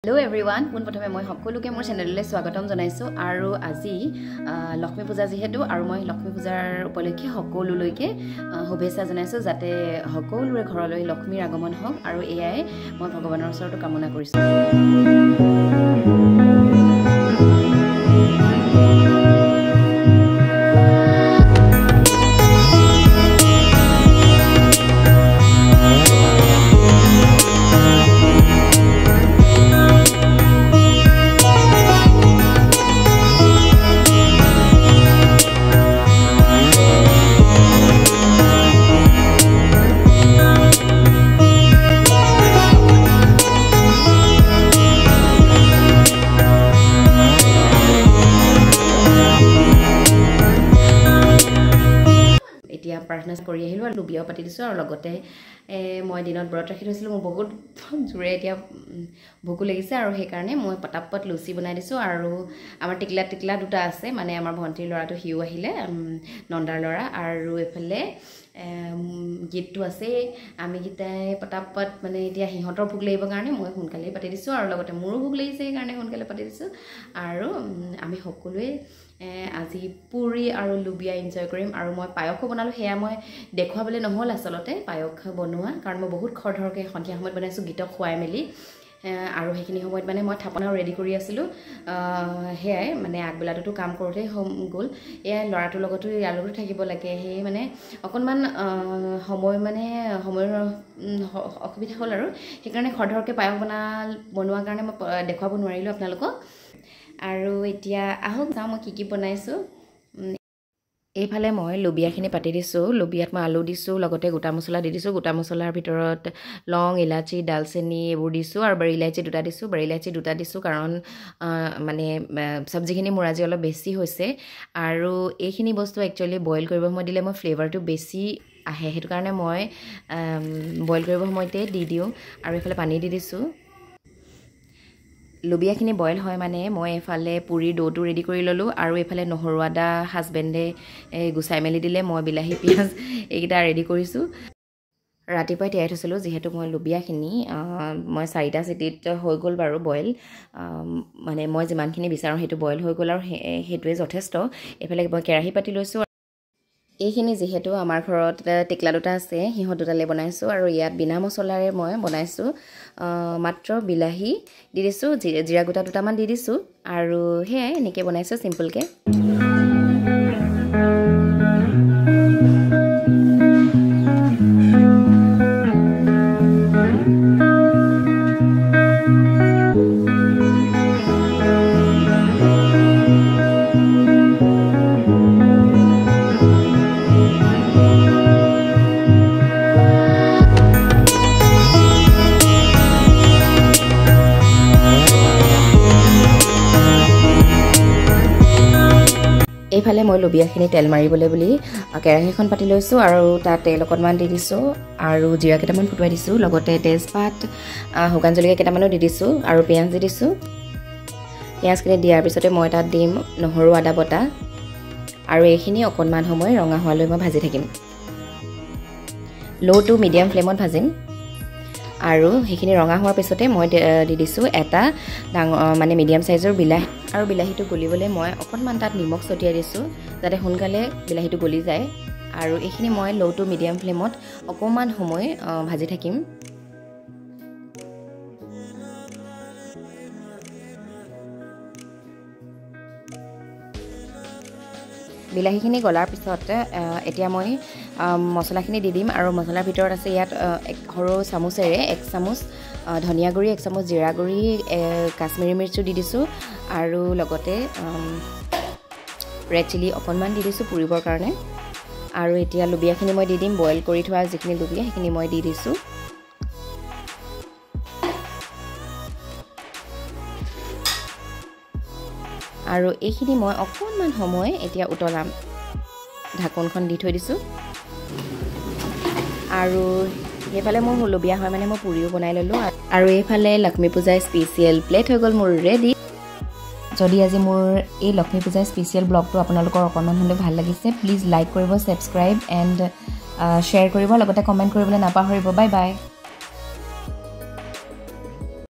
Hello everyone, পোন প্ৰথমে মই সকলোকে মোৰ চেনেললৈ স্বাগতম জনাইছো আৰু আজি লক্ষ্মী পূজা যেহেতু আৰু মই লক্ষ্মী পূজাৰ উপলক্ষে সকলোলৈকে শুভেচ্ছা জনাইছো যাতে সকলোৰে ঘৰলৈ লক্ষ্মীৰ আগমন হওক আৰু এয়াই মই ভগৱানৰ ওচৰত কামনা কৰিছো। প্ৰাৰ্থনা কৰি আহিলো আৰু বিয়া পাতি দিছো আৰু লগতে মই দিনত ব্ৰত ৰাখি থৈছিলো মোৰ বহুত জোৰে এতিয়া ভোক লাগিছে আৰু সেই কাৰণে মই পটাপট লুচি বনাই দিছো আৰু আমাৰ টিকলা দুটা আছে মানে আমাৰ ভন্টিৰ ল'ৰাটো হিউ আহিলে নন্দাৰ ল'ৰা আৰু এফালে গীতটো আছে আমি গীতাই পটাপট মানে এতিয়া হিহঁতৰ ভোক লাগিব কাৰণে মই সোনকালে পাতি দিছো আৰু লগতে মোৰো ভোক লাগিছে সেই কাৰণে সোনকালে পাতি দিছো আৰু আমি সকলোৱে আজি পুৰি আৰু লুবিয়া এনজয় কৰিম আৰু মই পায়সো বনালো হেয়া মই দেখুৱাবলৈ নহল আসলতে পায়স বনোৱা কাৰণ মই বহুত খৰধৰকে সন্ধিয়া সময়ত বনাইছো গীতক খুৱাই মেলি আৰু সেইখিনি সময়ত মানে মই থাপনাও ৰেডি কৰি আছিলো হেয়াই মানে আগবেলাটো কাম কৰোঁতে গ'ল এয়া ল'ৰাটোৰ লগতো ইয়াৰ লগতো থাকিব লাগে সেই মানে অকণমান সময়ৰ অসুবিধা হ'ল আৰু সেইকাৰণে খৰধৰকে পায়স বনোৱাৰ কাৰণে মই দেখুৱাব নোৱাৰিলোঁ আপোনালোকক আৰু এতিয়া আহক যাওঁ মই কি বনাইছো এইফালে মই লুবিয়াখিনি পাতি দিছো লুবিয়াত মই আলু দিছো লগতে গোটা মছলা দি দিছো গোটা মছলাৰ ভিতৰত লং ইলাচি ডালচেনি এইবোৰ দিছো আৰু বাৰি ইলাচি দুটা দিছো কাৰণ মানে সবজিখিনি মোৰ আজি অলপ বেছি হৈছে আৰু এইখিনি বস্তু একচুয়ালি বইল কৰিব সময় দিলে মই ফ্লেভাৰটো বেছি আহে সেইটো কাৰণে মই বইল কৰিব সময়তে দি দিওঁ আৰু এইফালে পানী দি দিছো লুবিয়াখিনি বইল হয় মানে মই এফালে পুৰি ডোটো ৰেডি কৰি ললো আৰু এফালে নহৰু আদা হাজবেণ্ডে গুছাই মেলি দিলে মই বিলাহী পিয়াজ এইকেইটা ৰেডি কৰিছো ৰাতিপুৱাই তিয়াই থৈছিলো যিহেতু মই লুবিয়াখিনি মই 4টা চিটিত হৈ গ'ল বাৰু বইল মানে মই যিমানখিনি বিচাৰো সেইটো বইল হৈ গ'ল আৰু হেতুৱে যথেষ্ট এফালে মই কেৰাহী পাতি লৈছো এইখিনি যেহেতু আমাৰ ঘৰত টিকলা দুটা আছে হিহঁত দুটালে বনাইছো আৰু ইয়াত বিনা মছলাৰে মই বনাইছো মাত্ৰ বিলাহী দি দিছো জিৰা গোটা দুটামান দি দিছো আৰু হেয়াই এনেকৈ বনাইছো সিম্পলকে এইফালে মই লুবিয়াখিনি তেল মাৰিবলৈ বুলি কেৰাহীখন পাতি লৈছো আৰু তাত তেল অকণমান দি দিছো আৰু জিৰা কেইটামান ফুটুৱাই দিছো লগতে তেজপাত শুকান জলকীয়া কেইটামানো দি দিছো আৰু পিঁয়াজ দি দিছো পিঁয়াজখিনি দিয়াৰ পিছতে মই তাত দিম নহৰু আদা বটা আৰু এইখিনি অকণমান সময় ৰঙা হোৱালৈ মই ভাজি থাকিম লো টু মিডিয়াম ফ্লেমত ভাজিম আৰু সেইখিনি ৰঙা হোৱাৰ পিছতে মই দি দিছো এটা মানে মিডিয়াম সাইজৰ বিলাহী আৰু বিলাহীটো গলিবলৈ মই অকণমান তাত নিমখ ছটিয়াই দিছো যাতে সোনকালে বিলাহীটো গলি যায় আৰু এইখিনি মই লো টু মিডিয়াম ফ্লেমত অকণমান সময় ভাজি থাকিম বিলাহীখিনি গলাৰ পিছত এতিয়া মই মছলাখিনি দি দিম আৰু মছলাৰ ভিতৰত আছে ইয়াত সৰু চামুচেৰে 1 চামুচ ধনিয়া গুড়ি 1 চামুচ জিৰা গুড়ি কাশ্মীৰী মিৰ্চি দি দিছো আৰু লগতে ৰেড চিলি অকণমান দি দিছো পুৰিবৰ কাৰণে আৰু এতিয়া লুবিয়াখিনি মই দি দিম বইল কৰি থোৱা যিখিনি লুবিয়া সেইখিনি মই দি দিছো আৰু এইখিনি মই অকণমান সময় এতিয়া উতলাম ঢাকনখন দি থৈ দিছো আৰু এইফালে মোৰ লুবিয়া হয় মানে মই পুৰিও বনাই ললো আৰু এইফালে লক্ষ্মী পূজাৰ স্পেচিয়েল প্লেট হৈ গ'ল মোৰ ৰেডি যদি আজি মোৰ এই লক্ষ্মী পূজাৰ স্পেচিয়েল ব্লগটো আপোনালোকৰ অকণমান হ'লে ভাল লাগিছে প্লিজ লাইক কৰিব সাবস্ক্ৰাইব এণ্ড শ্বেয়াৰ কৰিব লগতে কমেণ্ট কৰিবলৈ নাপাহৰিব বাই বাই